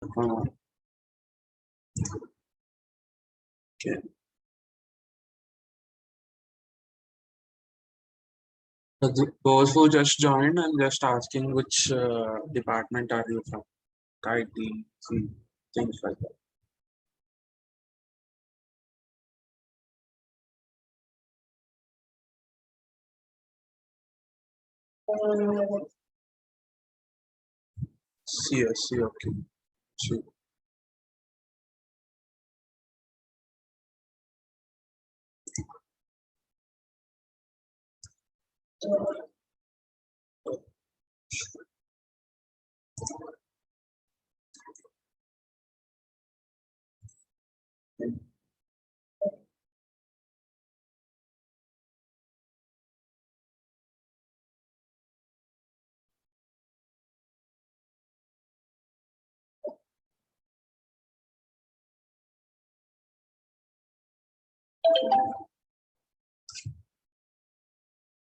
Uh, okay. Those who just joined and just asking which department are you from? IT, things like that. CSC, okay. Sure.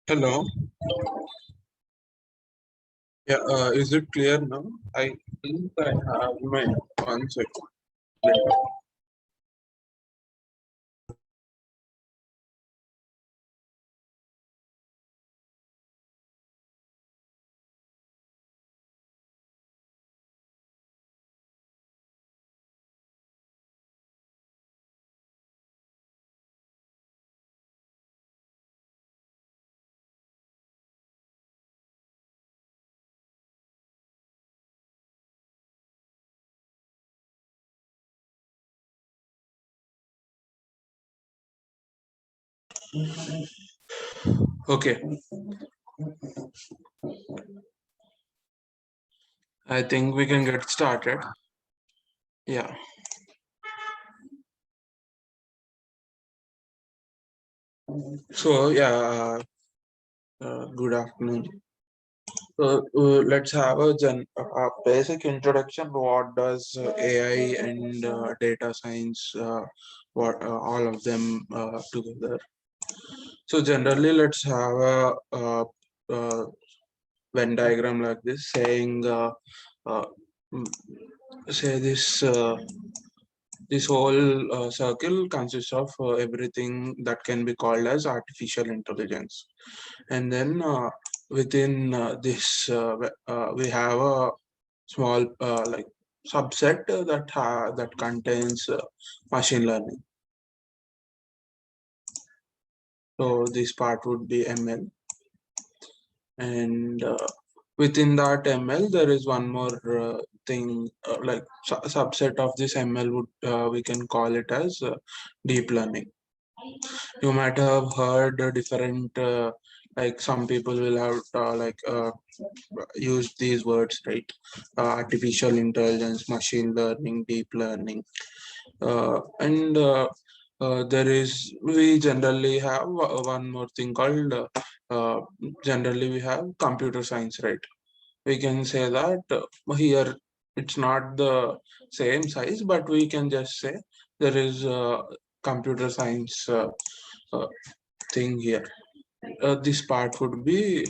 Hello. Yeah, is it clear now? I think I have my 1 second. Okay, I think we can get started. Yeah. So yeah, good afternoon. Let's have a basic introduction. What does AI and data science, what all of them together? So generally, let's have a Venn diagram like this, saying, uh, mm, say this whole circle consists of everything that can be called as artificial intelligence, and then within this we have a small like subset that contains machine learning. So this part would be ML, and within that ML there is one more thing like subset of this ML would we can call it as deep learning. You might have heard different like some people will have use these words, right? Artificial intelligence, machine learning, deep learning, and there is we generally have one more thing called generally we have computer science, right? We can say that here it's not the same size, but we can just say there is computer science uh, thing here. This part would be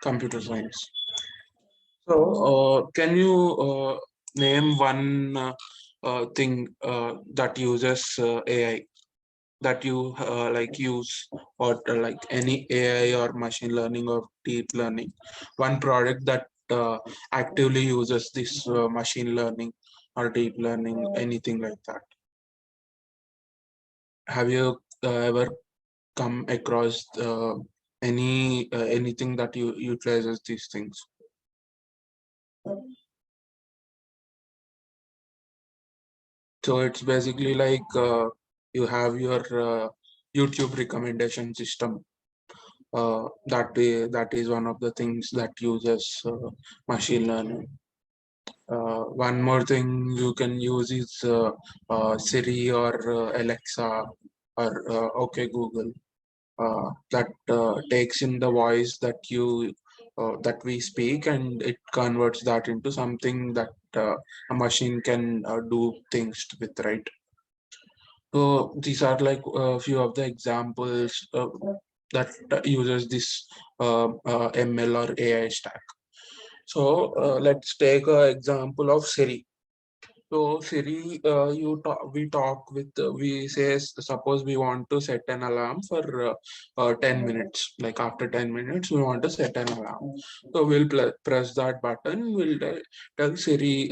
computer science. So, can you name one thing that uses AI that you like use, or like any AI or machine learning or deep learning? One product that actively uses this machine learning or deep learning, anything like that. Have you ever come across anything that you utilizes these things? So it's basically like you have your YouTube recommendation system. That is one of the things that uses machine learning. One more thing you can use is Siri or Alexa or OK Google. That takes in the voice that we speak, and it converts that into something that a machine can do things with, right? So these are like a few of the examples that uses this ML or AI stack. So let's take an example of Siri. So Siri, we talk with, we say, suppose we want to set an alarm for 10 minutes. Like after 10 minutes, we want to set an alarm. So we'll press that button. We'll tell Siri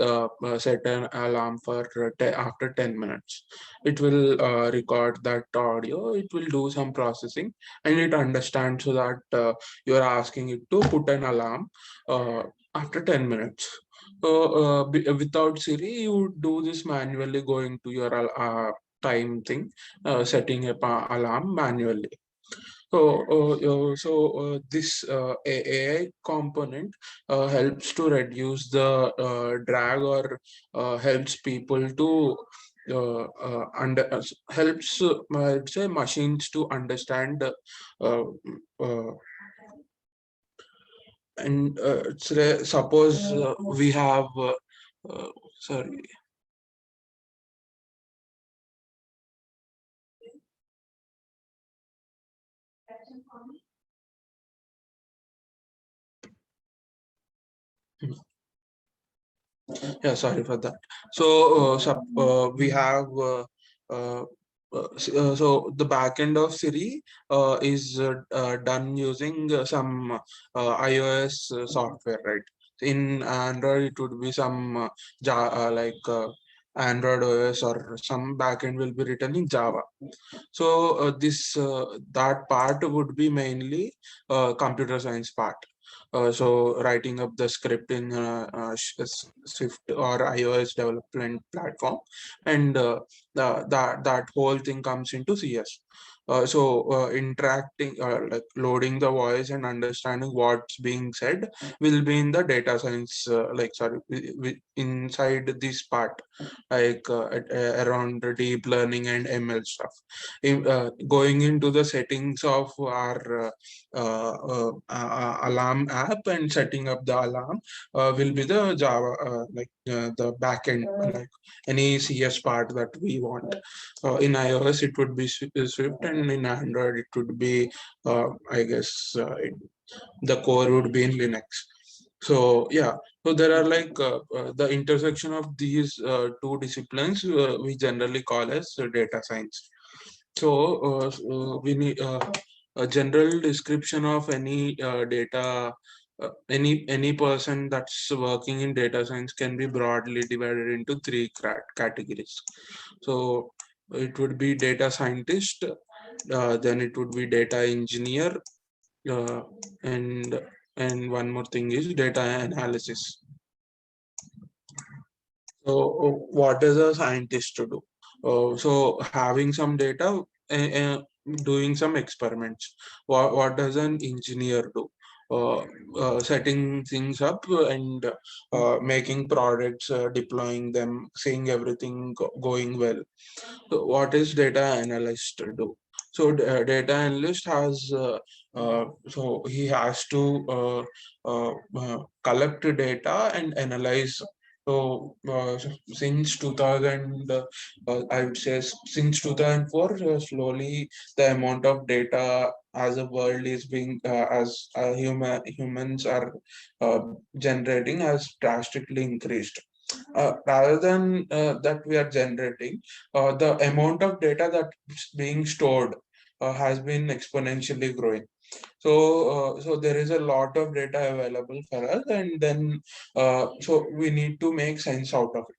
set an alarm for after 10 minutes. It will record that audio. It will do some processing, and it understands that you're asking it to put an alarm after 10 minutes. So without Siri, you do this manually, going to your time thing, setting up a alarm manually. This AI component helps to reduce the drag, or helps people to helps I'd say machines to understand uh, uh, and suppose we have uh, sorry. Yeah, sorry for that. So we have uh, so the backend of Siri is done using some iOS software, right? In Android, it would be some Android OS, or some backend will be written in Java. So this that part would be mainly computer science part. So writing up the script in Swift or iOS development platform, and that whole thing comes into CS. Interacting, like loading the voice and understanding what's being said, will be in the data science, inside this part, around the deep learning and ML stuff. Going into the settings of our alarm app and setting up the alarm will be the Java, the backend, like any CS part that we want. In iOS, it would be Swift, and in Android, it would be, I guess, the core would be in Linux. So yeah, so there are like the intersection of these two disciplines we generally call as data science. So we need a general description of any data. Any person that's working in data science can be broadly divided into three categories. So it would be data scientist, then it would be data engineer, uh, and one more thing is data analysis. So what does a scientist to do? So having some data, doing some experiments. What does an engineer do? Uh, Setting things up and making products, deploying them, seeing everything going well. So what is data analyst do? So data analyst has so he has to collect data and analyze. So since 2000, I would say since 2004, slowly the amount of data as a world is being, as humans are uh, generating, has drastically increased. Rather than that we are generating, the amount of data that's being stored has been exponentially growing. So there is a lot of data available for us, and then so we need to make sense out of it.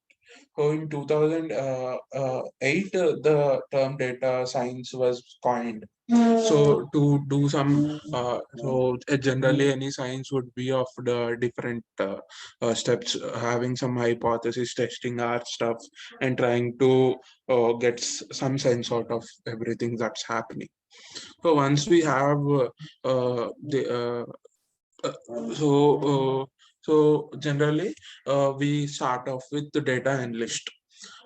So in 2008, the term data science was coined. So to do some, generally any science would be of the different steps, having some hypothesis, testing our stuff, and trying to get some sense out of everything that's happening. So once we have the so generally we start off with the data analyst.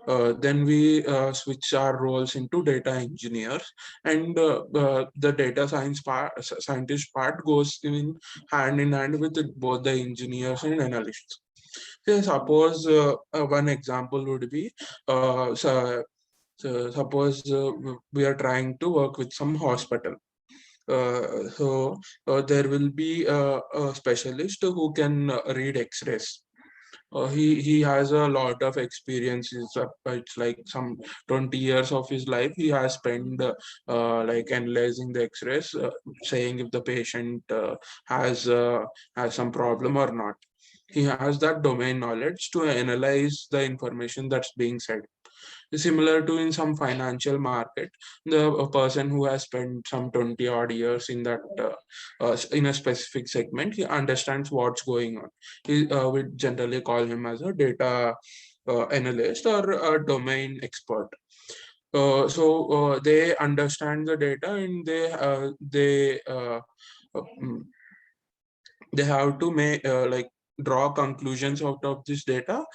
Then we switch our roles into data engineers, and the data scientist part goes in hand with both the engineers and analysts. So suppose one example would be, suppose we are trying to work with some hospital. There will be a specialist who can read X-rays. He has a lot of experience. It's like some 20 years of his life he has spent like analyzing the X-rays, saying if the patient has some problem or not. He has that domain knowledge to analyze the information that's being said. Similar to in some financial market, the a person who has spent some 20 odd years in that in a specific segment, he understands what's going on. We generally call him as a data analyst or a domain expert. They understand the data, and mm, they have to make like draw conclusions out of this data.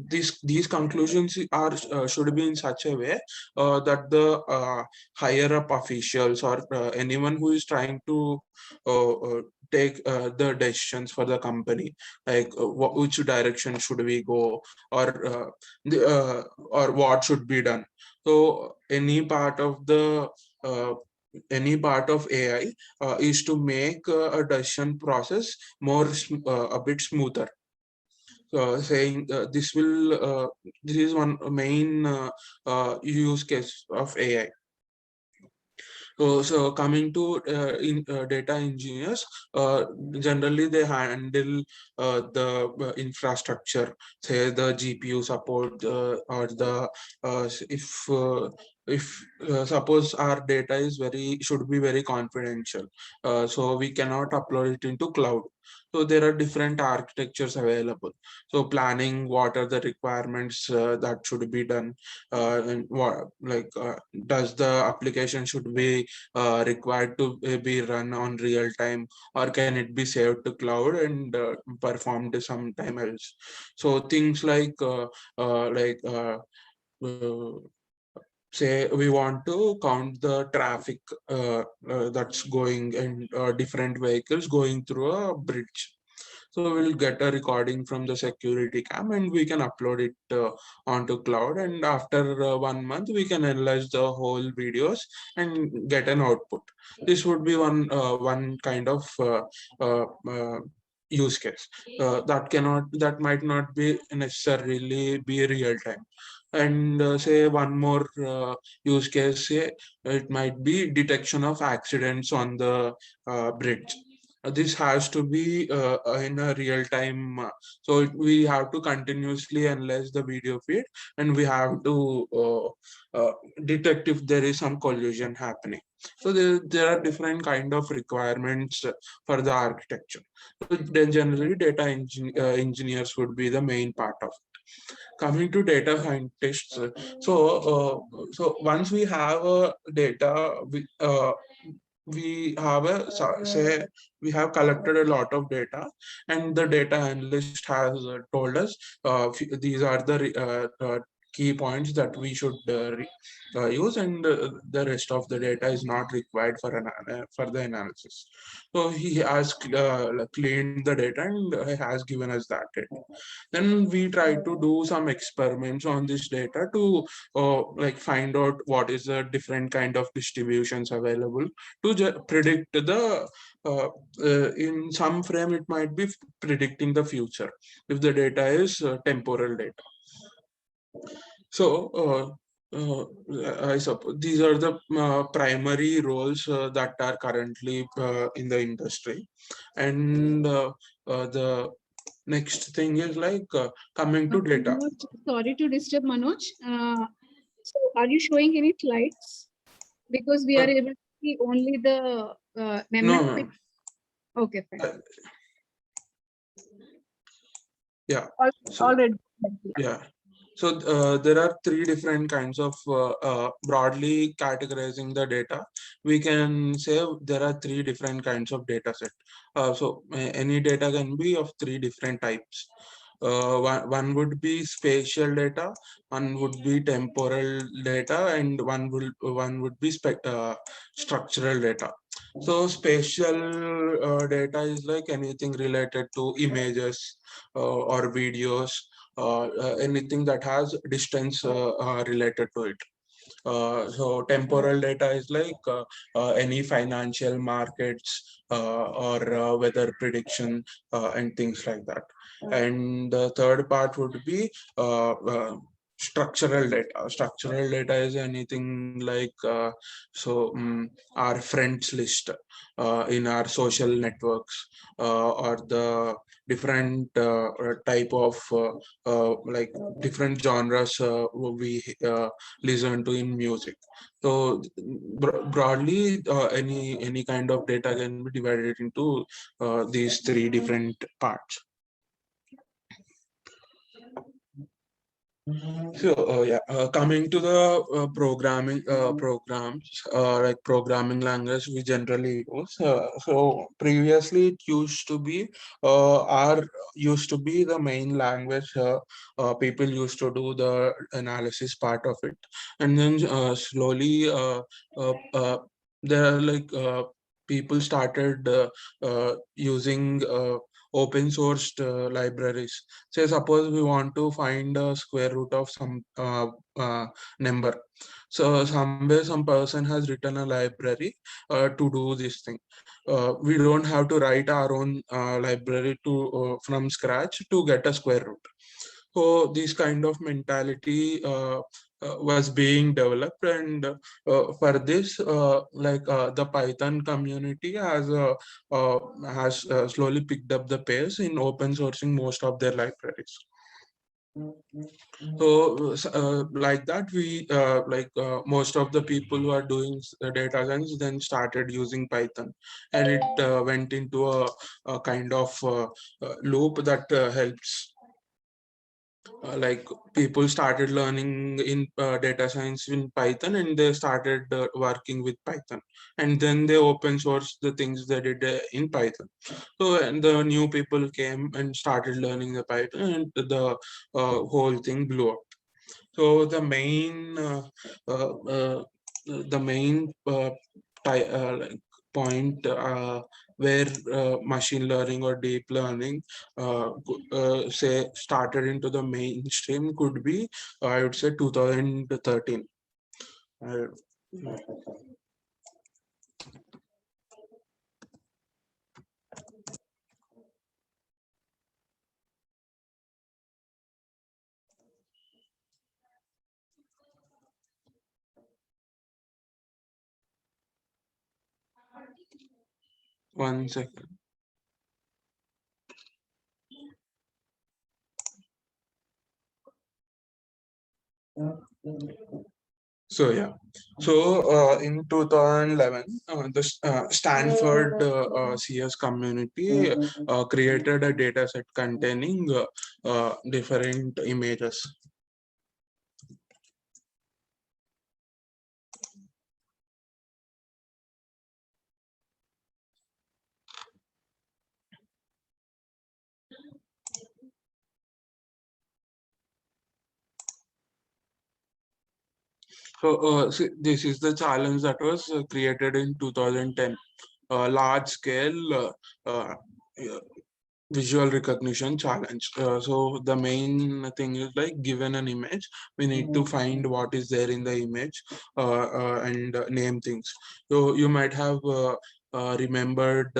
These conclusions are should be in such a way that the higher up officials or anyone who is trying to take the decisions for the company, like which direction should we go, or or what should be done. So uh, any part of AI is to make a decision process a bit smoother. Saying this is one main use case of AI. So coming to data engineers, generally they handle the infrastructure, say the GPU support, or the if suppose our data is should be very confidential, so we cannot upload it into cloud. So there are different architectures available. So planning what are the requirements that should be done, and what like does the application should be required to be run on real time, or can it be saved to cloud and performed sometime else. So things like uh, say we want to count the traffic that's going in different vehicles going through a bridge. So we'll get a recording from the security cam and we can upload it onto cloud. And after 1 month, we can analyze the whole videos and get an output. This would be one kind of use case that might not be necessarily be real time. And say one more use case, say it might be detection of accidents on the bridge. This has to be in a real time. We have to continuously analyze the video feed, and we have to detect if there is some collision happening. So there are different kind of requirements for the architecture. So then generally engineers would be the main part of it. Coming to data scientists, so once we have a data, we have say we have collected a lot of data, and the data analyst has told us these are the key points that we should use, and the rest of the data is not required for the analysis. So he has cleaned the data and has given us that data. Then we try to do some experiments on this data to like find out what is the different kind of distributions available to predict the in some frame it might be predicting the future if the data is temporal data. So I suppose these are the primary roles that are currently in the industry. And the next thing is like coming to data. Manoj, sorry to disturb, Manoj. So are you showing any slides? Because we are able to see only the No. Okay, fine. Yeah. Already. Yeah. So there are three different kinds of broadly categorizing the data. We can say there are three different kinds of data set. So any data can be of three different types. One would be spatial data, one would be temporal data, and one would be structural data. So spatial data is like anything related to images or videos, anything that has distance related to it. So temporal data is like any financial markets or weather prediction and things like that. And the third part would be structural data. Structural data is anything like our friends list in our social networks or the different type of like different genres we listen to in music. So broadly, any kind of data can be divided into these three different parts. So coming to the programming programs like programming language we generally use. So previously it used to be R used to be the main language. People used to do the analysis part of it, and then slowly there are like people started using open sourced libraries. Say suppose we want to find a square root of some number. So somewhere some person has written a library to do this thing. We don't have to write our own library to from scratch to get a square root. So this kind of mentality was being developed, and for this, the Python community has slowly picked up the pace in open sourcing most of their libraries. So like that, we most of the people who are doing data science then started using Python, and it went into a kind of loop that helps. Like people started learning in data science in Python, and they started working with Python, and then they open source the things they did in Python. So and the new people came and started learning the Python, and the whole thing blew up. So uh, uh, the main like point where machine learning or deep learning say started into the mainstream could be I would say 2013. Uh, 1 second. So yeah, so in 2011, the Stanford CS community created a data set containing different images. So see, this is the challenge that was created in 2010. Large scale uh, visual recognition challenge. So the main thing is like given an image, we need to find what is there in the image and name things. So you might have remembered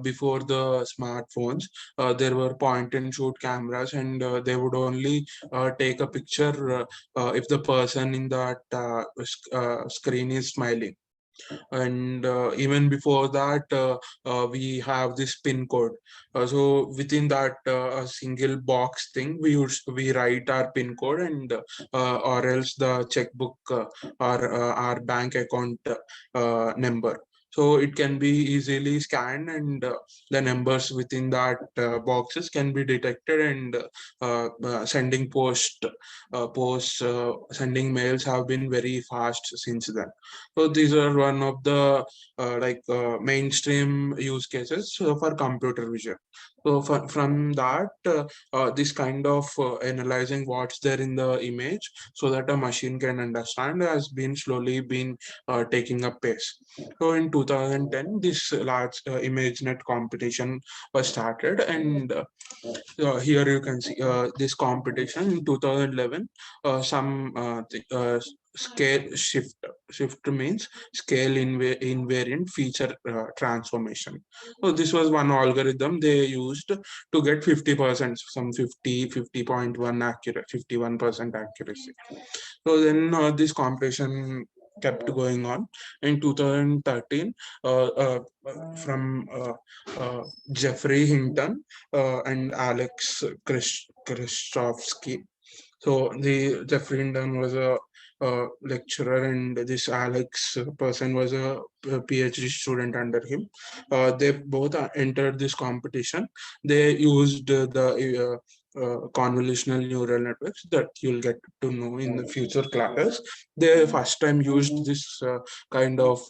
before the smartphones, there were point and shoot cameras, and they would only take a picture if the person in that screen is smiling. And even before that we have this pin code. So within that a single box thing, we write our pin code, and or else the checkbook or our bank account number. So it can be easily scanned, and the numbers within that boxes can be detected, and sending mails have been very fast since then. So these are one of the mainstream use cases for computer vision. So from that, this kind of analyzing what's there in the image so that a machine can understand has been slowly been taking up pace. So in 2010, this large ImageNet competition was started, and here you can see this competition in 2011. Some scale shift. Shift means scale invariant feature transformation. So this was one algorithm they used to get 50%, some 50.1 accurate, 51% accuracy. So then this competition kept going on. In 2013, from Jeffrey Hinton and Alex Krzyzewski. So the Jeffrey Hinton was a lecturer, and this Alex person was a PhD student under him. They both entered this competition. They used the convolutional neural networks that you'll get to know in the future classes. They first time used this kind of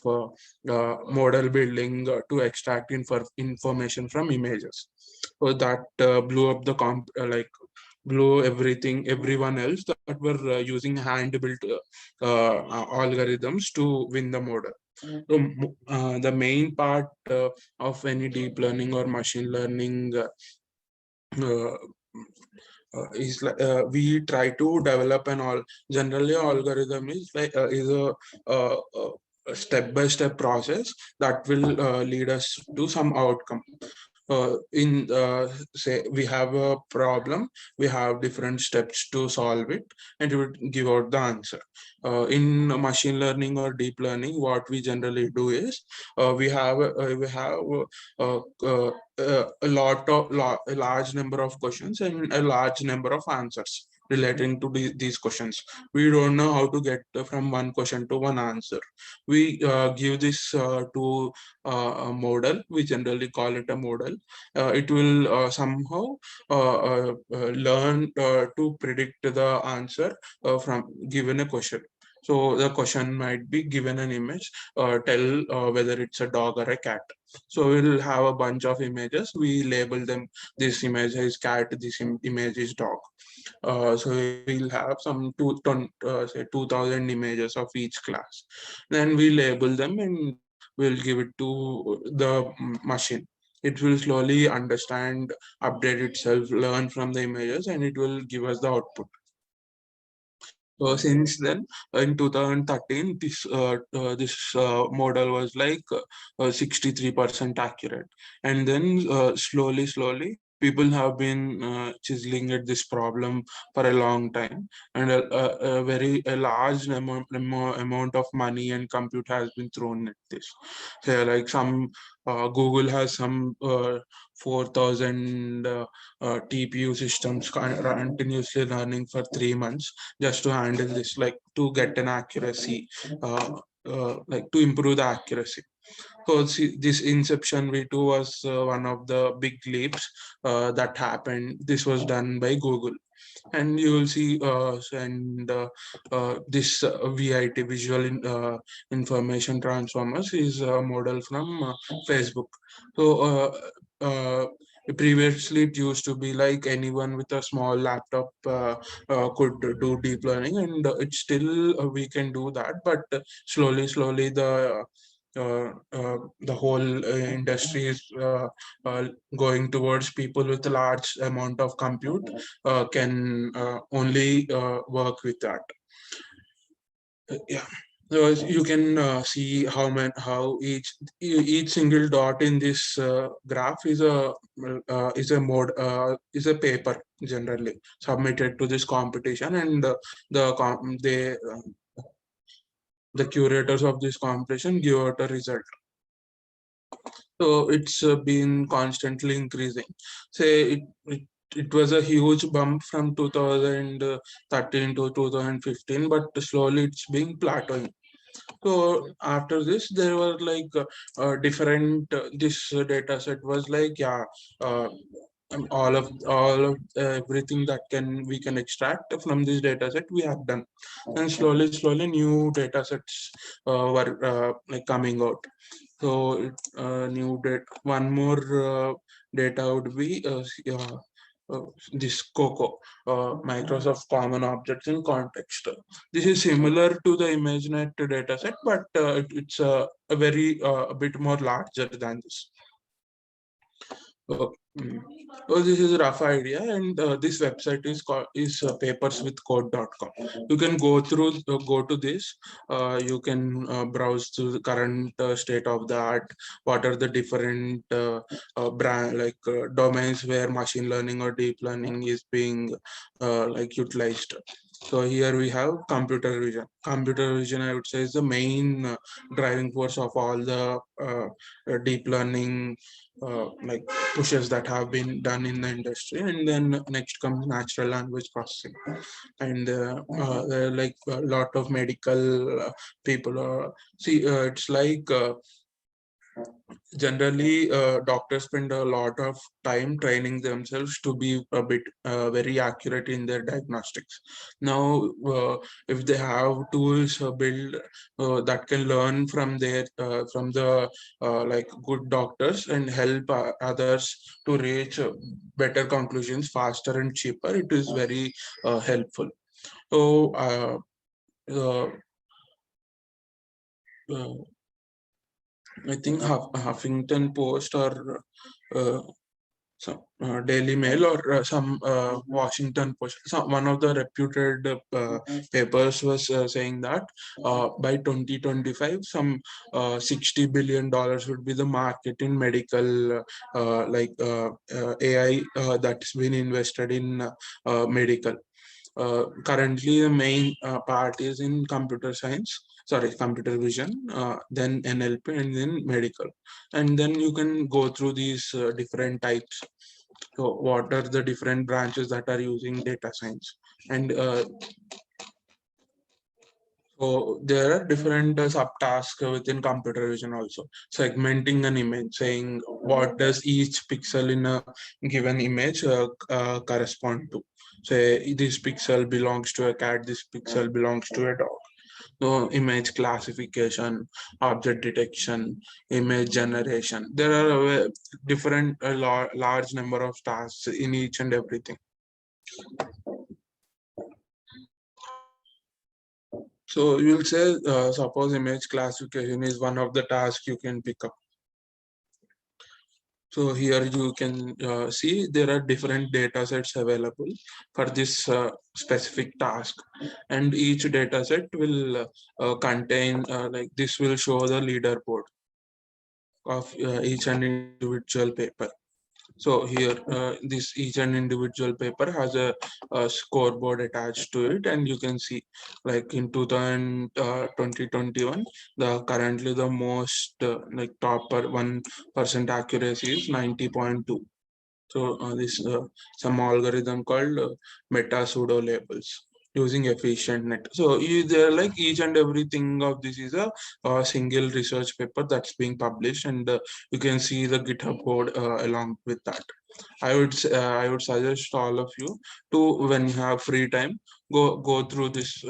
model building to extract information from images. So that blew up the blew everyone else that were using hand built algorithms to win the model. So the main part of any deep learning or machine learning uh, is like we try to develop an all generally algorithm is like is a step-by-step process that will lead us to some outcome. In say we have a problem, we have different steps to solve it, and it would give out the answer. In machine learning or deep learning, what we generally do is we have a a large number of questions and a large number of answers relating to these questions. We don't know how to get from one question to one answer. We give this to a model. We generally call it a model. It will somehow learn to predict the answer from given a question. So the question might be given an image, tell whether it's a dog or a cat. So we'll have a bunch of images. We label them. This image is cat. This image is dog. So we'll have some say 2,000 images of each class. Then we label them and we'll give it to the machine. It will slowly understand, update itself, learn from the images, and it will give us the output. So since then, in 2013, this model was like 63% accurate, and then slowly, people have been chiseling at this problem for a long time, and a large amount of money and compute has been thrown at this. So like some Google has some 4,000 TPU systems continuously running for 3 months just to handle this, like to get an accuracy, like to improve the accuracy. So see, this Inception V2 was one of the big leaps that happened. This was done by Google, and you will see this VIT information transformers is a model from Facebook. So previously it used to be like anyone with a small laptop could do deep learning, and it's still we can do that, but slowly the whole industry is going towards people with a large amount of compute can only work with that. Yeah. So you can see how each single dot in this graph is a paper generally submitted to this competition, and the curators of this competition give out a result. So it's been constantly increasing. Say it was a huge bump from 2013 to 2015, but slowly it's being plateauing. So after this, there were like different. This data set was like all of everything that we can extract from this data set we have done, and slowly new data sets were like coming out. So new data, one more data would be this COCO, Microsoft Common Objects in Context. This is similar to the ImageNet dataset, but it's a bit more larger than this. So this is a rough idea, and this website is called paperswithcode.com. You can go to this. You can browse to the current state of the art. What are the different domains where machine learning or deep learning is being like utilized. So here we have computer vision. Computer vision, I would say, is the main driving force of all the deep learning like pushes that have been done in the industry. And then next comes natural language processing, and there are like a lot of medical people see it's like generally doctors spend a lot of time training themselves to be a bit very accurate in their diagnostics. Now if they have tools built that can learn from their from the like good doctors and help others to reach better conclusions faster and cheaper, it is very helpful. So uh, uh, I think Huffington Post or some Daily Mail or some Washington Post, one of the reputed papers was saying that by 2025, some $60 billion would be the market in medical AI that's been invested in medical. Currently, the main part is in computer science, sorry, computer vision, then NLP, and then medical. And then you can go through these different types. So, what are the different branches that are using data science? And so there are different subtasks within computer vision also. Segmenting an image, saying what does each pixel in a given image correspond to. Say this pixel belongs to a cat, this pixel belongs to a dog. So image classification, object detection, image generation. There are different large number of tasks in each and everything. So you'll say, suppose image classification is one of the tasks you can pick up. So here you can see there are different data sets available for this specific task, and each data set will contain like this will show the leaderboard of each and individual paper. So here, this each and individual paper has a scoreboard attached to it, and you can see, like in 2021, the currently the most like top 1% accuracy is 90.2. So this some algorithm called meta pseudo labels using efficient net. So there like each and everything of this is a single research paper that's being published, and you can see the GitHub code along with that. I would suggest all of you to, when you have free time, go through this.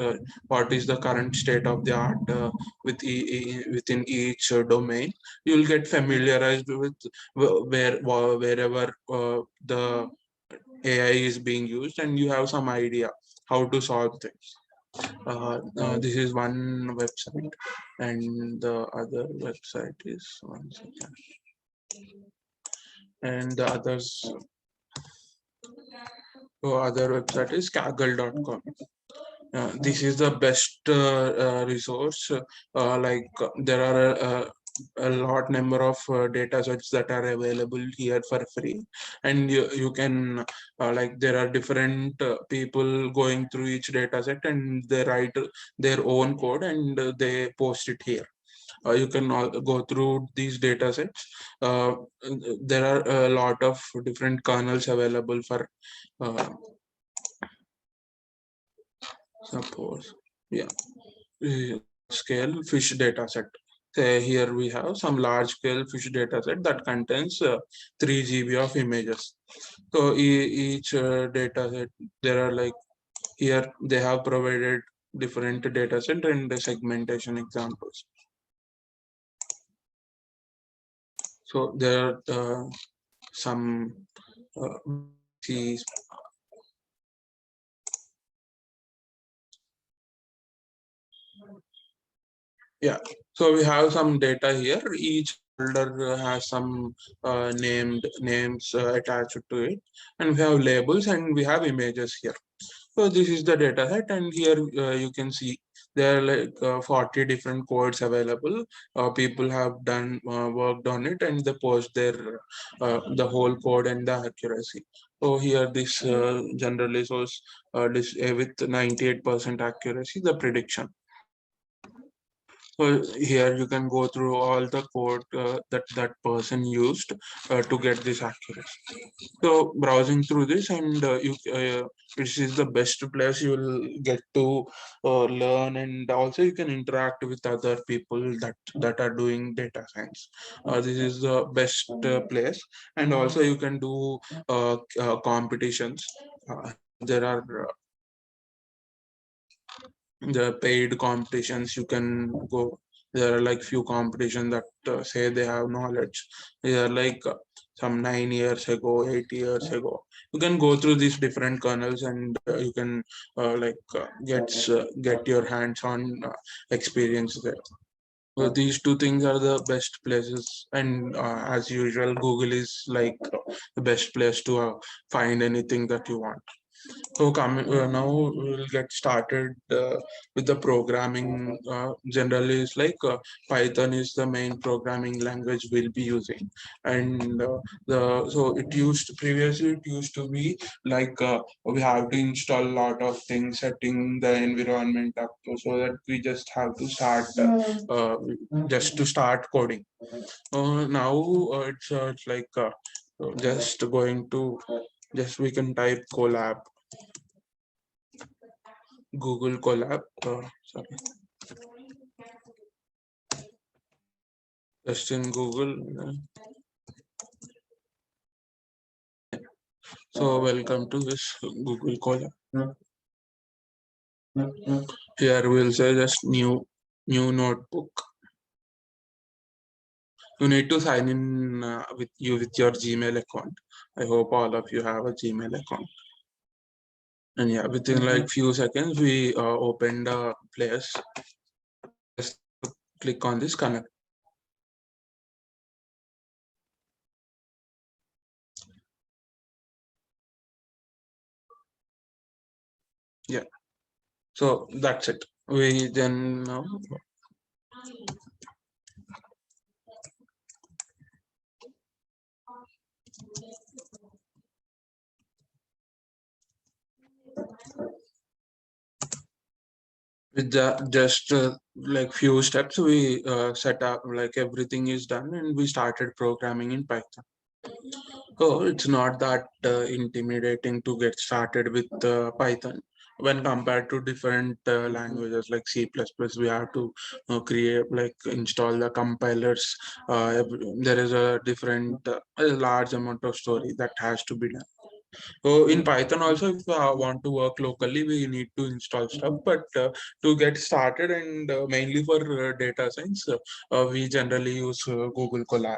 What is the current state of the art within each domain? You'll get familiarized with wherever the AI is being used, and you have some idea how to solve things. This is one website, and the other website is one second, and the other website is kaggle.com. This is the best resource. There are a lot number of data sets that are available here for free, and you can like there are different people going through each data set, and they write their own code, and they post it here. You can all go through these data sets. There are a lot of different kernels available for suppose, yeah, scale fish data set. Say here we have some large scale fish data set that contains 3 GB of images. So each data set, there are like here they have provided different data set and the segmentation examples. So there are some keys. Yeah, so we have some data here. Each folder has some names attached to it, and we have labels and we have images here. So this is the data set, and here you can see there are like 40 different codes available. People have done worked on it, and they post their the whole code and the accuracy. So here this generally shows this with 98% accuracy the prediction. So here you can go through all the code that person used to get this accuracy. So browsing through this, and this is the best place you will get to learn, and also you can interact with other people that are doing data science. This is the best place, and also you can do competitions. There are the paid competitions you can go. There are like few competitions that say they have knowledge. They are like some 9 years ago, 8 years ago. You can go through these different kernels, and you can get your hands on experience there. So these two things are the best places, and as usual, Google is like the best place to find anything that you want. So now we'll get started with the programming. Generally, it's like Python is the main programming language we'll be using, and so it used previously it used to be like we have to install a lot of things, setting the environment up so that we just have to start just to start coding. Now it's like just going to just we can type Colab. Google Colab. Sorry, just in Google. So welcome to this Google Colab. Here we'll say just new notebook. You need to sign in with your Gmail account. I hope all of you have a Gmail account. And yeah, within like few seconds, we open the place. Just click on this connect. Yeah. So that's it. We then with just like few steps we set up, like everything is done, and we started programming in Python. So it's not that intimidating to get started with Python when compared to different languages like C++. We have to create, like install the compilers. There is a different a large amount of story that has to be done. So in Python also, if you want to work locally, we need to install stuff. But to get started, and mainly for data science, we generally use Google Colab.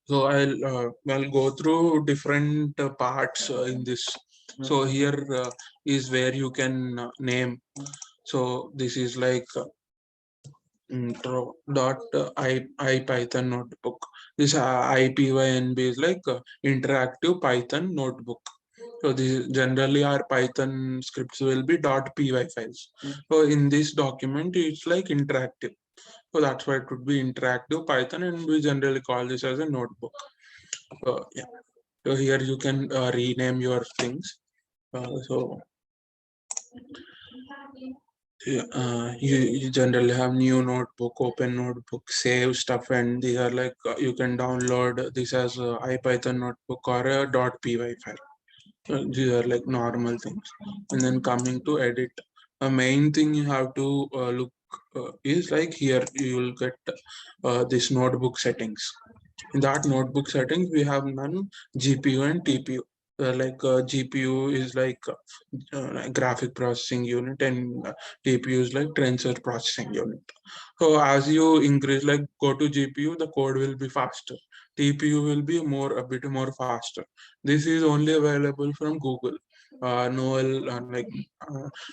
So I'll go through different parts in this. So here is where you can name. So this is like intro dot IPython notebook. This IPYNB is like interactive Python notebook. So this generally our Python scripts will be .py files. So in this document, it's like interactive. So that's why it would be interactive Python, and we generally call this as a notebook. Yeah. So here you can rename your things. So you generally have new notebook, open notebook, save stuff, and these are like you can download this as a IPython notebook or a .py file. These are like normal things. And then coming to edit, the main thing you have to look is like here you will get this notebook settings. In that notebook settings, we have none GPU and TPU. GPU is like graphic processing unit, and TPU is like tensor processing unit. So as you increase, like go to GPU, the code will be faster. TPU will be a bit more faster. This is only available from Google.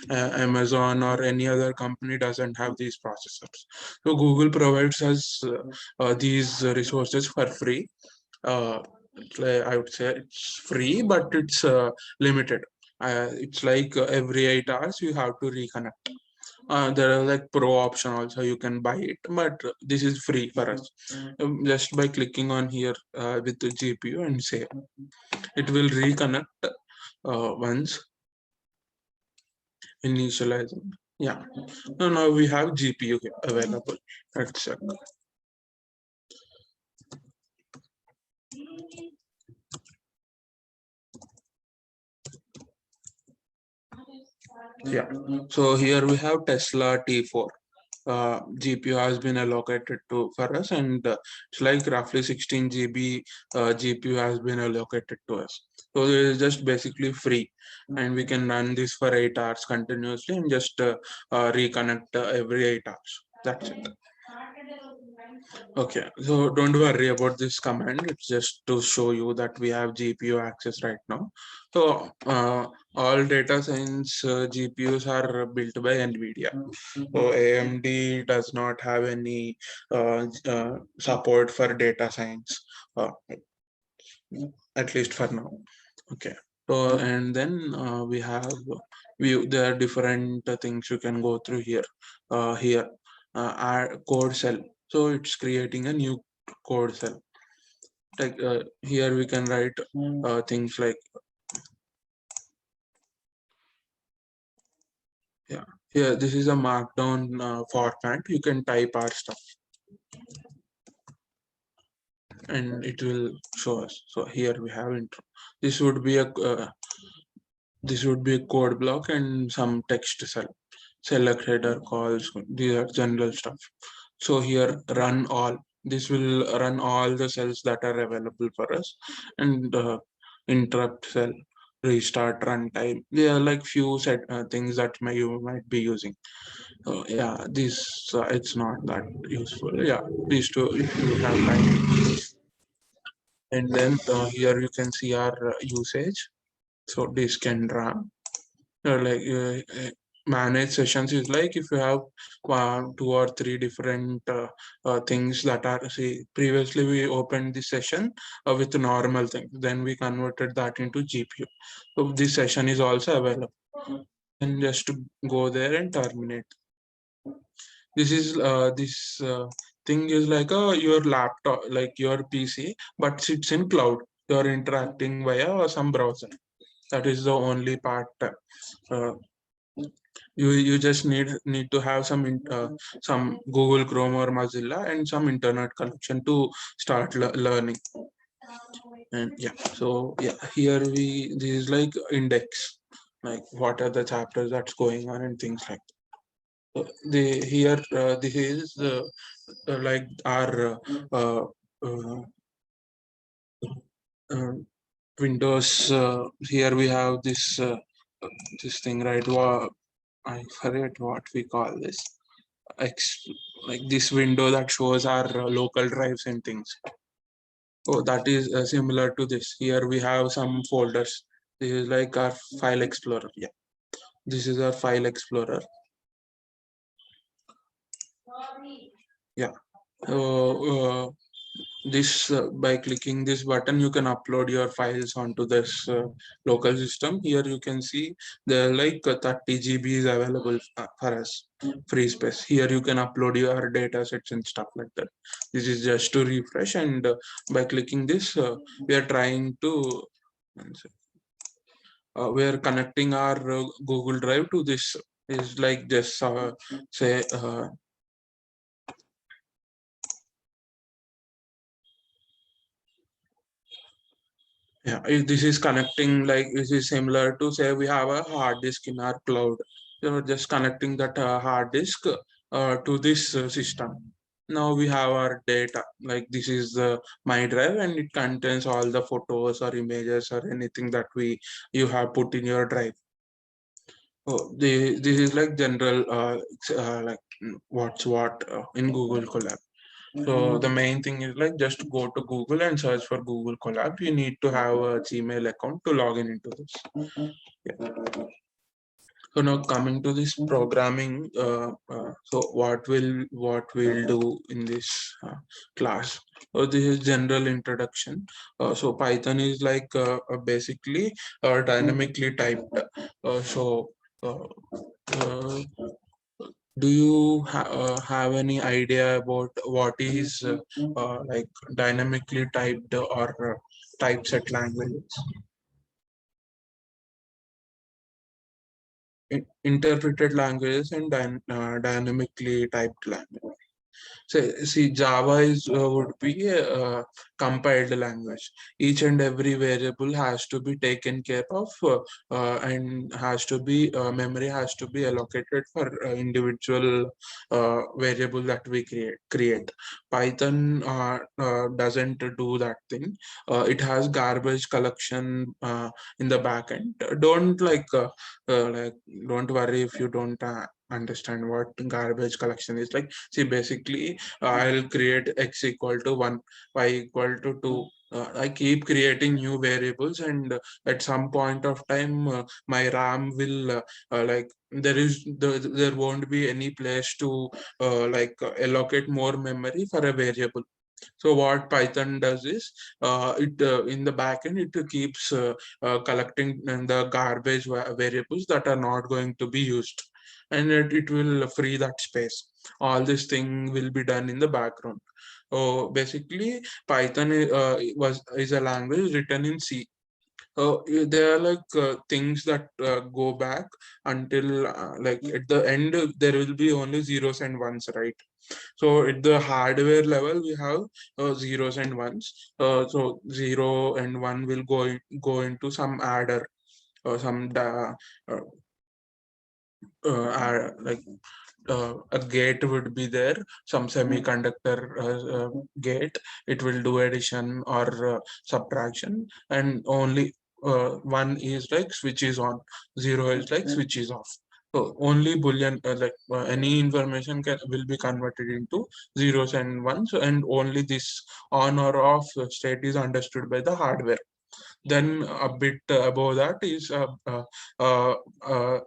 Amazon or any other company doesn't have these processors. So Google provides us these resources for free. I would say it's free, but it's limited. It's like every 8 hours you have to reconnect. There are like pro option also, you can buy it, but this is free for us. Just by clicking on here with the GPU and say it will reconnect once initializing. Yeah, now we have GPU available. Let's check. Yeah, so here we have Tesla T4. GPU has been allocated to for us, and it's like roughly 16 GB GPU has been allocated to us. So it is just basically free, and we can run this for 8 hours continuously and just reconnect every 8 hours. That's it. Okay, so don't worry about this command. It's just to show you that we have GPU access right now. So all data science GPUs are built by NVIDIA. So AMD does not have any support for data science, at least for now. Okay. So and then we have there are different things you can go through here. Here, our code cell. So it's creating a new code cell. Like here we can write things like here. This is a markdown format. You can type our stuff, and it will show us. So here we have intro. This would be a code block and some text cell. Select header calls. These are general stuff. So here run all. This will run all the cells that are available for us, and interrupt cell, restart runtime. There are like few set things that you might be using. So yeah, this it's not that useful. Yeah, these two if you have time. And then here you can see our usage. So disk and RAM. Manage sessions is like if you have 2 or 3 different things that are, see, previously we opened this session with normal things, then we converted that into GPU. So this session is also available, and just to go there and terminate. This is this thing is like your laptop, like your PC, but sits in cloud. You're interacting via some browser. That is the only part. You just need to have some Google Chrome or Mozilla and some internet connection to start learning. And yeah, so yeah, here this is like index, like what are the chapters that's going on and things like that. So this is like our uh, uh, Windows. Here we have this thing, right? I forget what we call this. Like this window that shows our local drives and things. Oh, that is similar to this. Here we have some folders. This is like our file explorer. Yeah, this is our file explorer. Yeah. So this by clicking this button, you can upload your files onto this local system. Here you can see there are like 30 GB is available for us, free space. Here you can upload your data sets and stuff like that. This is just to refresh, and by clicking this, we are trying to we are connecting our Google Drive to this. Is like just say yeah, if this is connecting, like this is similar to say we have a hard disk in our cloud. You're just connecting that hard disk to this system. Now we have our data, like this is the my drive, and it contains all the photos or images or anything that you have put in your drive. So this is like general like what's what in Google Colab. So the main thing is like just go to Google and search for Google Colab. You need to have a Gmail account to log in into this. So now coming to this programming, so what we'll do in this class. So this is general introduction. So Python is like basically dynamically typed. So uh, uh, do you have any idea about what is like dynamically typed or typeset languages? Interpreted languages and dynamically typed language. So, see, Java is would be a compiled language. Each and every variable has to be taken care of, and has to be memory has to be allocated for individual variable that we create. Python doesn't do that thing. It has garbage collection in the backend. Like don't worry if you don't understand what garbage collection is like. See, basically, I'll create x equal to 1, y equal to 2. I keep creating new variables, and at some point of time, my RAM will there won't be any place to allocate more memory for a variable. So what Python does is, it in the backend it keeps collecting the garbage variables that are not going to be used, and it will free that space. All this thing will be done in the background. So basically, Python is a language written in C. There are like things that go back until like at the end there will be only zeros and ones, right? So at the hardware level, we have zeros and ones. So 0 and 1 will go into some adder or some uh, like a gate would be there, some semiconductor gate. It will do addition or subtraction, and only one is like switch is on, zero is like switch is off. So only boolean any information will be converted into zeros and ones, and only this on or off state is understood by the hardware. Then a bit above that is a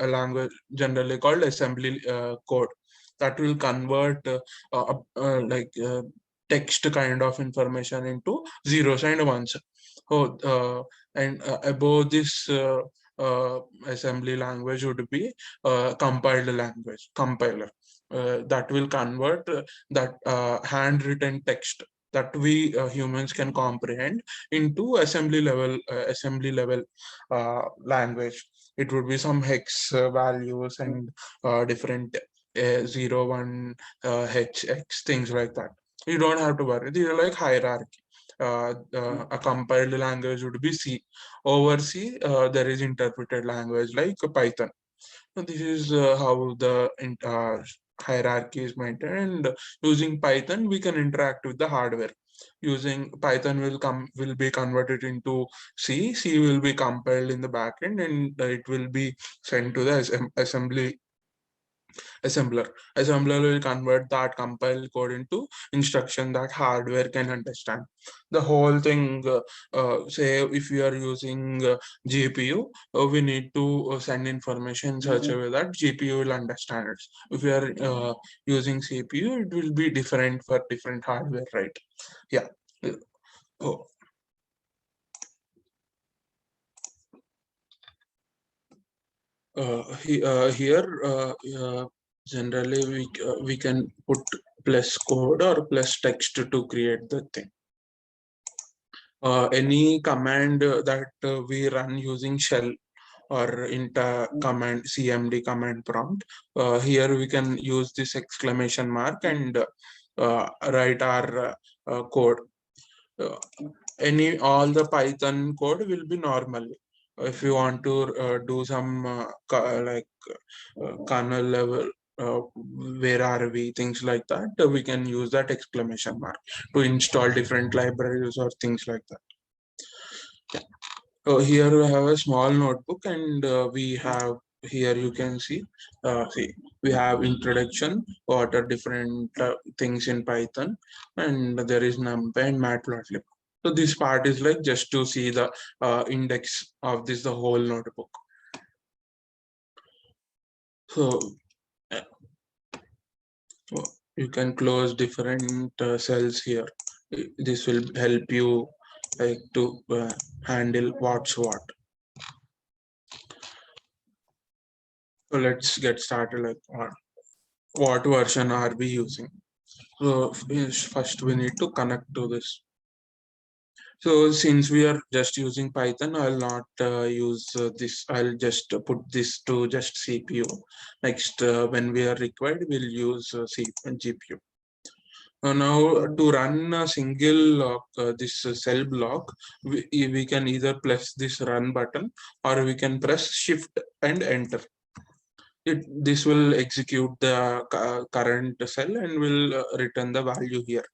language generally called assembly code that will convert text kind of information into zeros and ones. So and above this assembly language would be compiled language compiler that will convert that handwritten text that we humans can comprehend into assembly level language. It would be some hex values and different 0 1 h x things like that. You don't have to worry, these are like hierarchy. A compiled language would be C. Over C, there is interpreted language like Python. So this is how the hierarchy is maintained. And using Python, we can interact with the hardware. Using Python will be converted into C. C will be compiled in the backend, and it will be sent to the assembler. Assembler will convert that compiled code into instruction that hardware can understand. The whole thing, say if you are using GPU, we need to send information in such a way that GPU will understand it. If you are using CPU, it will be different for different hardware, right? Yeah. Oh. Here, generally we can put plus code or plus text to create the thing. Any command that we run using shell or inta command cmd command prompt, here we can use this exclamation mark and write our code. Uh, all the Python code will be normal. If you want to do some kernel level, where are we, things like that, we can use that exclamation mark to install different libraries or things like that. Here we have a small notebook, and we have here you can see, we have introduction, what are different things in Python, and there is NumPy and Matplotlib. So this part is like just to see the index of this, the whole notebook. So uh, you can close different cells here. This will help you like to handle what's what. So let's get started. Like what version are we using? So first we need to connect to this. So since we are just using Python, I'll not use this. I'll just put this to just CPU. Next, when we are required, we'll use GPU. Now to run a single this cell block, we can either press this run button or we can press shift and enter. This will execute the current cell and will return the value here.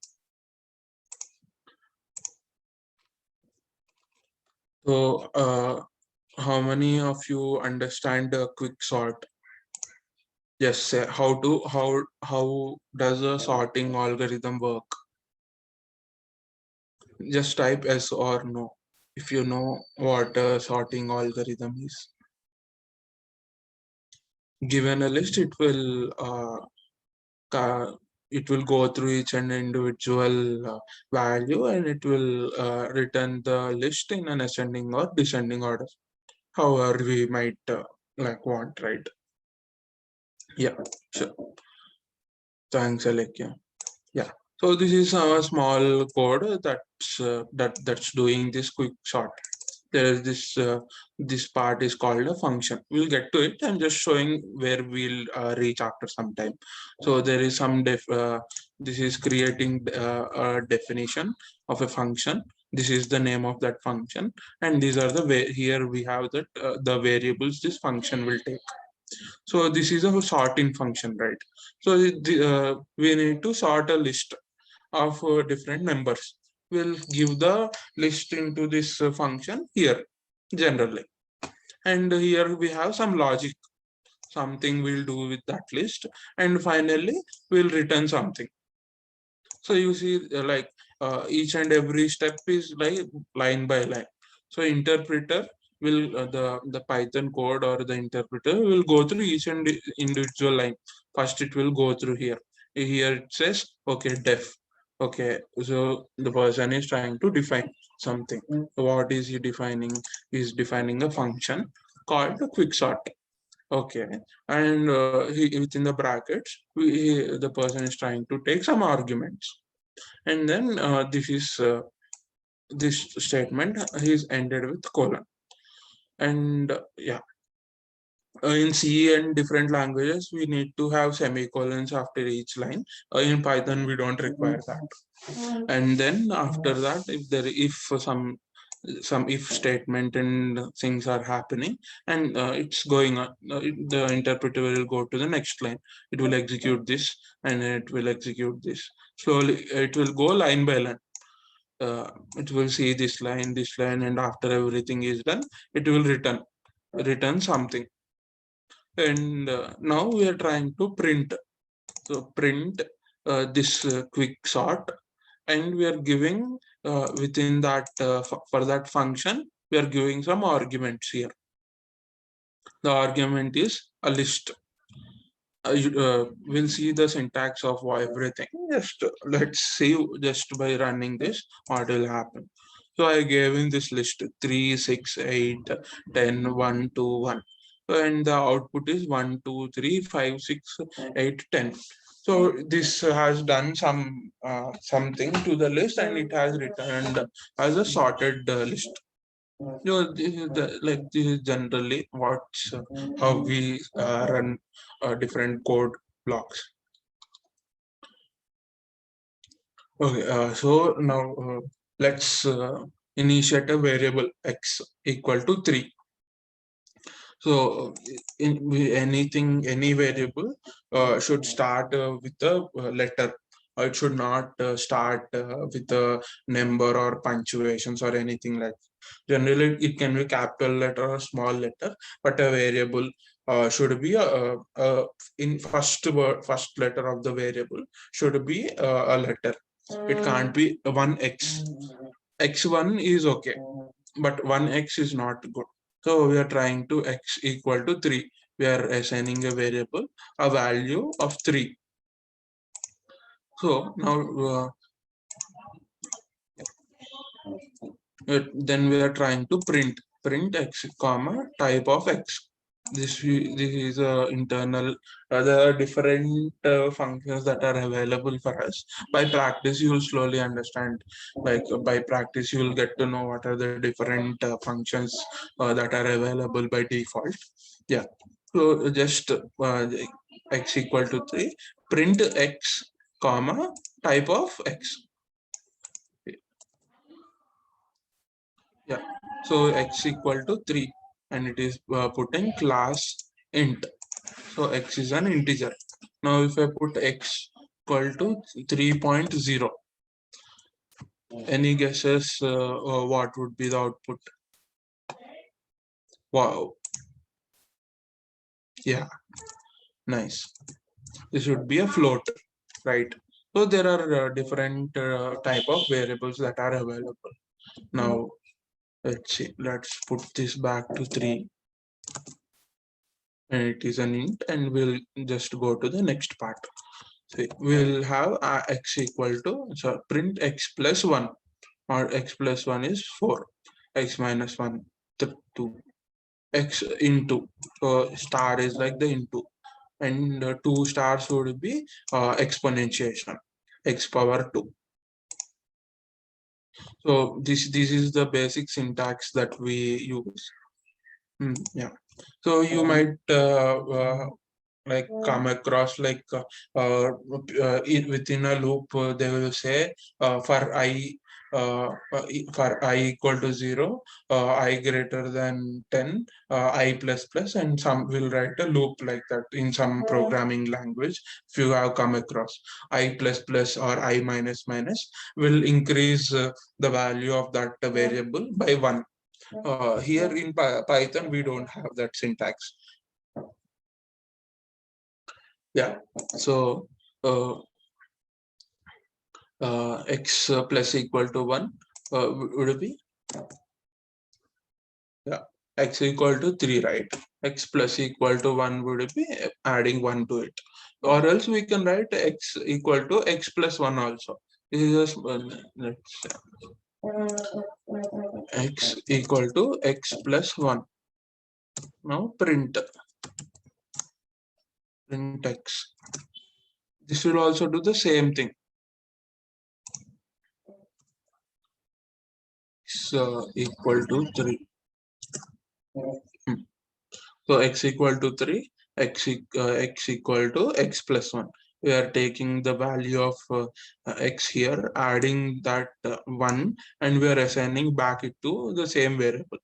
So how many of you understand quick sort? Yes, how does a sorting algorithm work? Just type yes or no if you know what a sorting algorithm is. Given a list, it will go through each and individual value and it will return the list in an ascending or descending order, however we might like want, right? Yeah, sure. Thanks, Alekia. Yeah. So this is a small code that's doing this quick sort. There is this part is called a function. We'll get to it. I'm just showing where we'll reach after some time. So there is some this is creating a definition of a function. This is the name of that function, and these are the way here we have that the variables this function will take. So this is a sorting function, right? So we need to sort a list of different members. We'll give the list into this function here generally. And here we have some logic, something we'll do with that list. And finally, we'll return something. So you see like each and every step is like line by line. So interpreter will the Python code or the interpreter will go through each and individual line. First it will go through here. Here it says okay def. Okay, so the person is trying to define something. What is he defining? He's defining a function called quicksort. Okay, and within the brackets, the person is trying to take some arguments, and then this statement is ended with colon. And yeah, in C and different languages, we need to have semicolons after each line. In Python, we don't require that. And then after that, if some if statement and things are happening and it's going on, the interpreter will go to the next line. It will execute this and it will execute this. Slowly, it will go line by line. It will see this line, and after everything is done, it will return something. And now we are trying to print. So print this quick sort, and we are giving within that for that function, we are giving some arguments here. The argument is a list. We'll see the syntax of everything. Just let's see just by running this what will happen. So I gave in this list 3, 6, 8, 10, 1, 2, 1. And the output is 1, 2, 3, 5, 6, 8, 10. So this has done something to the list and it has returned as a sorted list. This is this is generally what's how we run different code blocks. Okay, so now let's initiate a variable x equal to 3. So any variable should start with a letter. It should not start with a number or punctuations or anything like that. Generally, it can be capital letter or small letter, but a variable should be in first letter of the variable should be a letter. It can't be 1x. X1 is okay, but 1x is not good. So we are trying to x equal to 3. we are assigning a variable a value of 3. So now then we are trying to print x comma type of x. This is internal other different functions that are available for us. By practice you will slowly understand, like by practice you will get to know what are the different functions that are available by default. Yeah, so just x equal to 3, print x comma type of x. Yeah, so x equal to 3 and it is putting class int. So x is an integer. Now if I put x equal to 3.0, any guesses what would be the output? Wow. Yeah, nice. This would be a float, right? So there are different type of variables that are available. Now let's see, let's put this back to 3 and it is an int, and we'll just go to the next part. So we'll have x equal to, so print x plus 1, or x plus 1 is 4, x minus 1 2, x into, so star is like the into, and 2 stars would be exponentiation, x power 2. So this is the basic syntax that we use. Yeah, so you might like come across like within a loop they will say for I equal to 0, I greater than 10, I plus plus, and some will write a loop like that in some programming language. If you have come across I plus plus or I minus minus, will increase the value of that variable by 1. Here in Python, we don't have that syntax. Yeah, so x plus equal to 1 would it be? Yeah, x equal to 3, right? X plus equal to 1 would it be adding 1 to it. Or else we can write x equal to x plus 1 also. This is just, let's x equal to x plus 1. Now print x. This will also do the same thing. Equal to 3. So x equal to 3, x equal to x plus 1. We are taking the value of x here, adding that 1, and we are assigning back it to the same variable.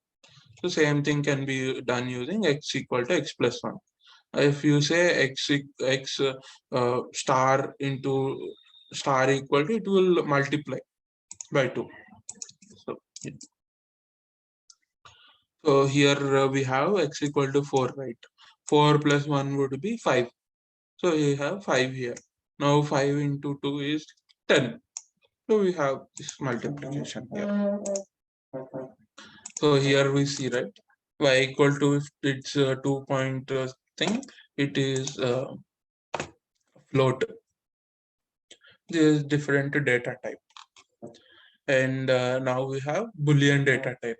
So same thing can be done using x equal to x plus 1. If you say x star into star equal to, it will multiply by 2. So here we have x equal to 4, right? 4 plus 1 would be 5. So we have 5 here. Now 5 into 2 is 10. So we have this multiplication here. So here we see, right? Y equal to, if it's 2 point thing, it is float. This is different data type. And now we have Boolean data type.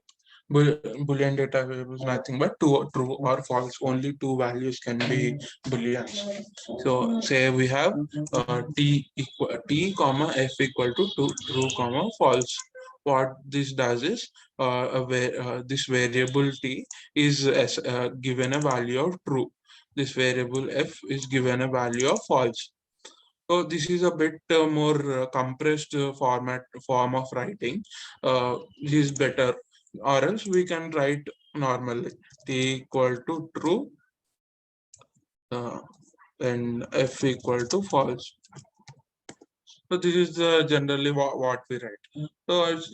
Boolean data is nothing but true or false. Only 2 values can be booleans. So say we have t comma f equal to true comma false. What this does is this variable t is given a value of true. This variable f is given a value of false. So this is a bit more compressed form of writing. This is better, or else we can write normally t equal to true and f equal to false. So this is generally what we write. So it's,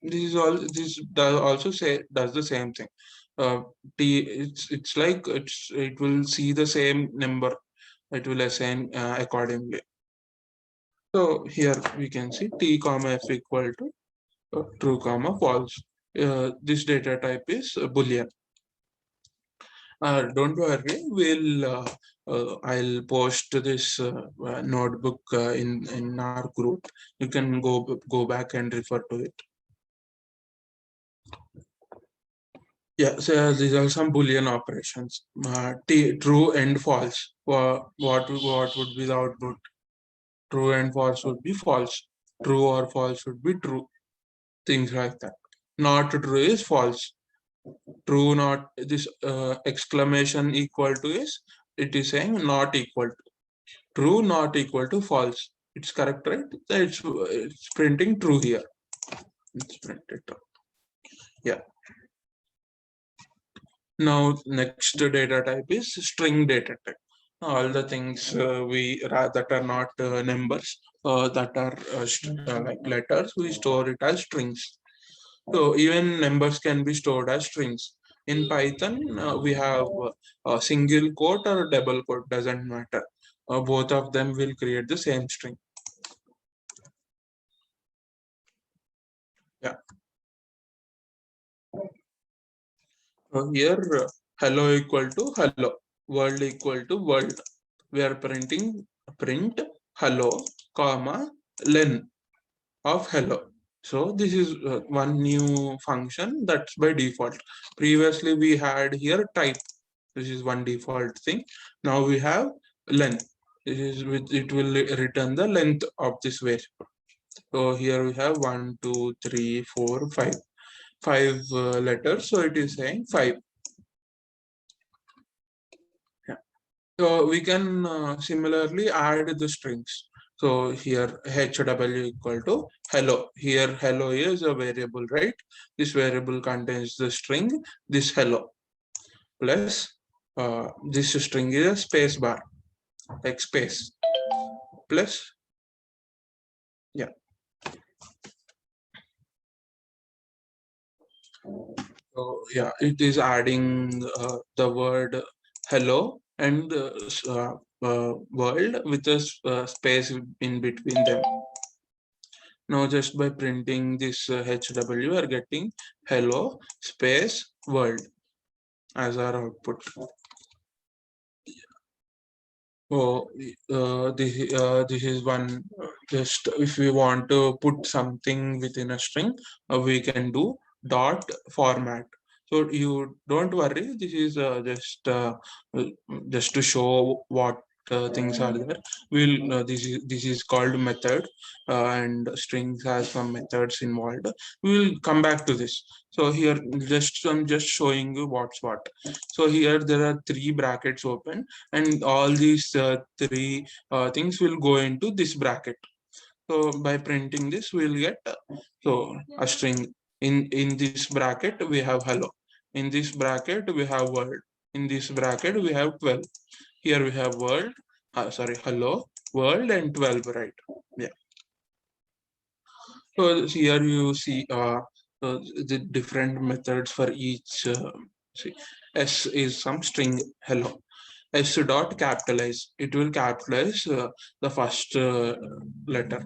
this is all. This does also does the same thing. T it's like it will see the same number. It will assign accordingly. So here we can see t comma f equal to true comma false. This data type is Boolean. Don't worry, I'll post this notebook in our group. You can go back and refer to it. Yeah, so these are some Boolean operations. True and false. What would be the output? True and false would be false. True or false would be true. Things like that. Not true is false. True not this exclamation equal to is it is saying not equal to. True not equal to false. It's correct, right? It's printing true here. It's printed true. Yeah. Now next data type is string data type. All the things that are not numbers, that are like letters, we store it as strings. So even numbers can be stored as strings. In Python, we have a single quote or a double quote, doesn't matter. Both of them will create the same string. Yeah. So here, hello equal to hello, world equal to world. We are print hello, comma, len of hello. So this is one new function that's by default. Previously we had here type. This is one default thing. Now we have len. This is with it will return the length of this variable. So here we have 1, 2, 3, 4, 5. 5 letters. So it is saying 5. Yeah. So we can similarly add the strings. So here HW equal to hello. Here hello is a variable, right? This variable contains the string, this hello, plus this string is a space bar, like space, plus, yeah. So yeah, it is adding the word hello and world with a space in between them. Now just by printing this HW, we are getting hello space world as our output. So this is one. Just if we want to put something within a string, we can do dot format. So you don't worry. This is just to show what things are there. This is called method, and strings has some methods involved. We will come back to this. So here I'm just showing you what's what. So here there are 3 brackets open, and all these 3 things will go into this bracket. So by printing this, we'll get a string. In this bracket, we have hello. In this bracket, we have world. In this bracket, we have 12. Here we have world, hello, world, and 12, right? Yeah. So here you see the different methods for each. See, S is some string hello. S dot capitalize. It will capitalize the first letter.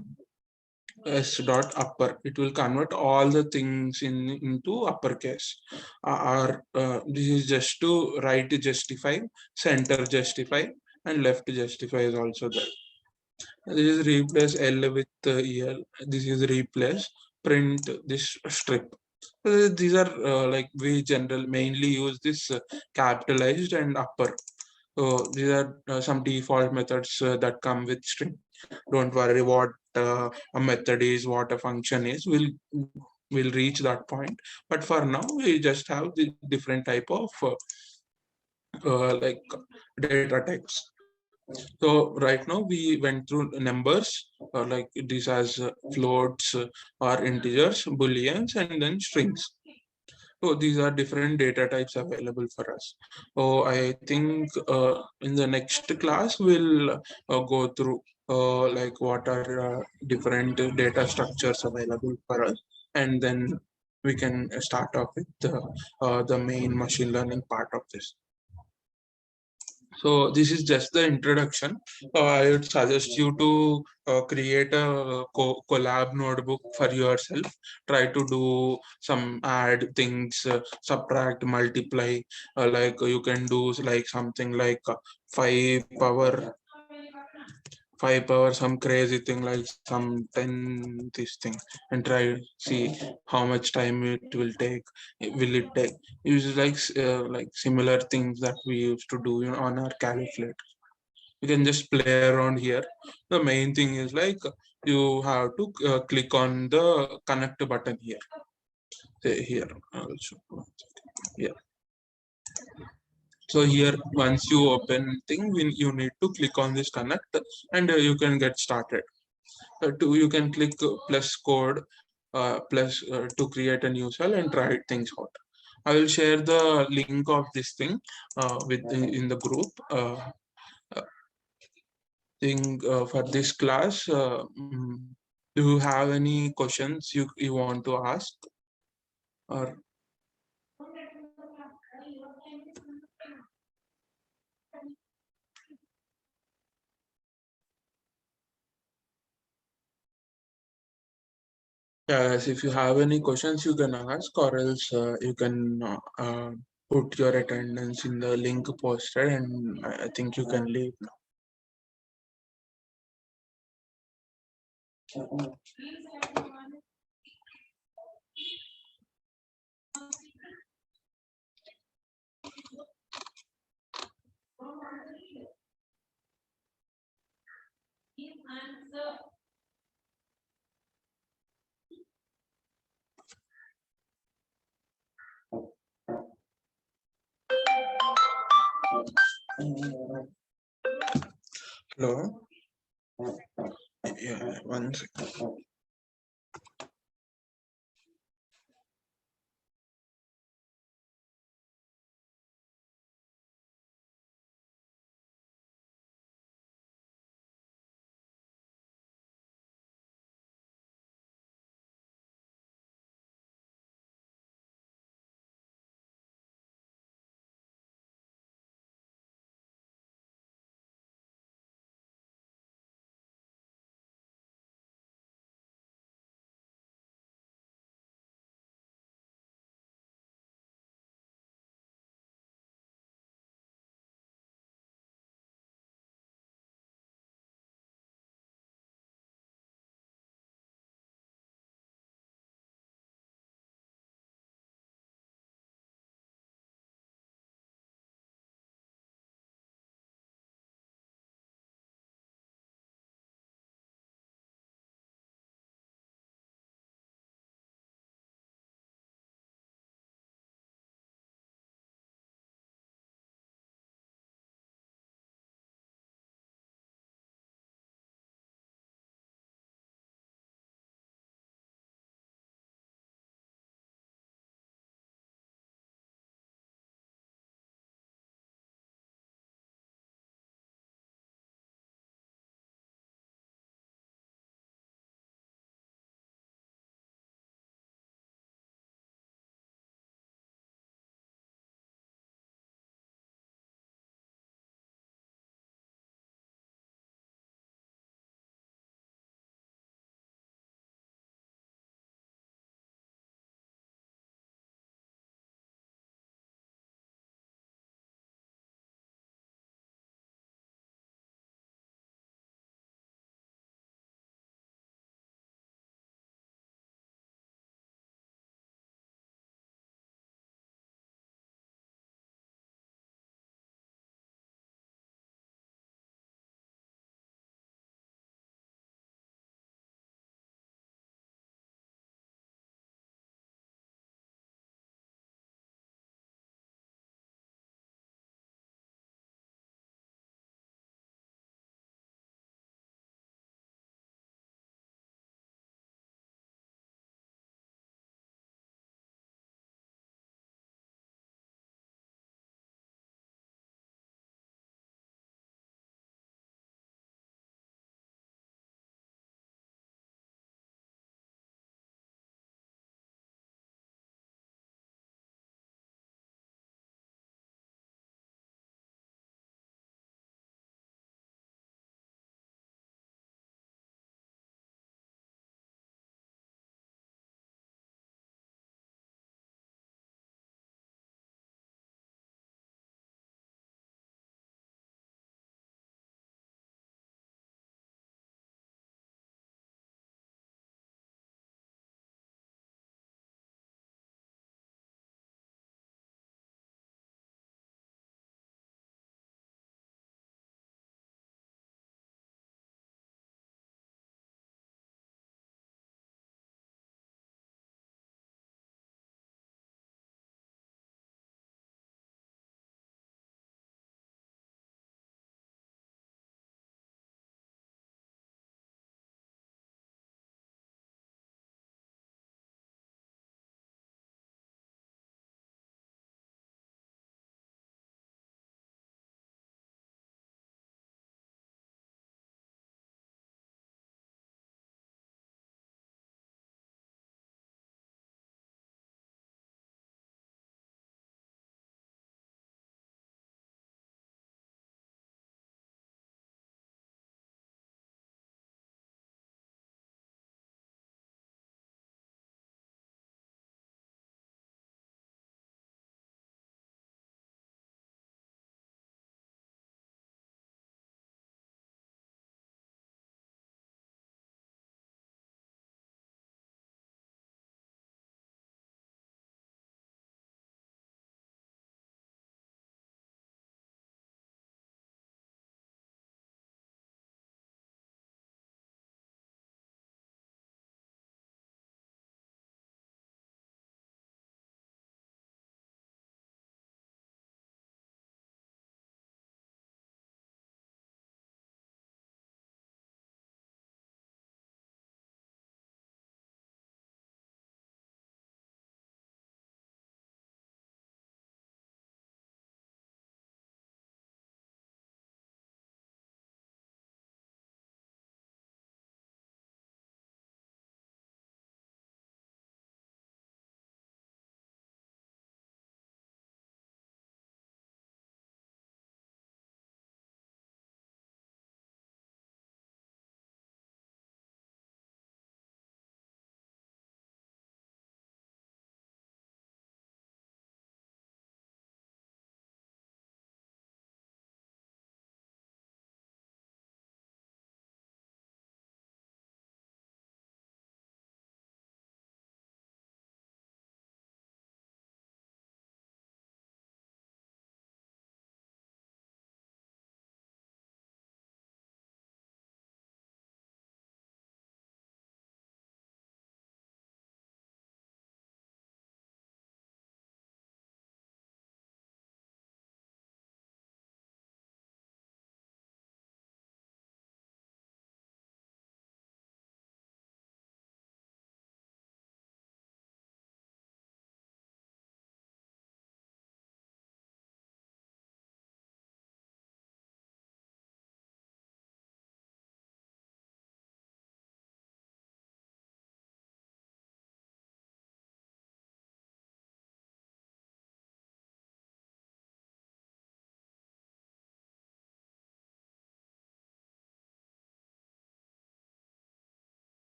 S dot upper. It will convert all the things into uppercase. Or this is just to right justify, center justify, and left justify is also there. This is replace L with EL. This is replace print this strip. These are like we mainly use this capitalized and upper. So these are some default methods that come with string. Don't worry what a method is, what a function is. We'll reach that point. But for now, we just have the different type of like data types. So right now we went through numbers like these as floats or integers, booleans, and then strings. So these are different data types available for us. So I think in the next class we'll go through like what are different data structures available for us, and then we can start off with the main machine learning part of this. So this is just the introduction. I would suggest you to create a collab notebook for yourself. Try to do some add things, subtract, multiply. Like you can do like something like 5 power, 5 power, some crazy thing like some 10 this thing, and try see how much time it will take. Will it take? Use like similar things that we used to do on our calculator. You can just play around here. The main thing is like you have to click on the connect button here. Say here also. Yeah. So here, once you open thing, you need to click on this connect, and you can get started. You can click plus code plus to create a new cell and try things out. I will share the link of this thing with in the group. Uh, thing for this class. Do you have any questions you want to ask? Or yes, if you have any questions, you can ask, or else you can put your attendance in the link posted, and I think you can leave now. Hello. Yeah, one second.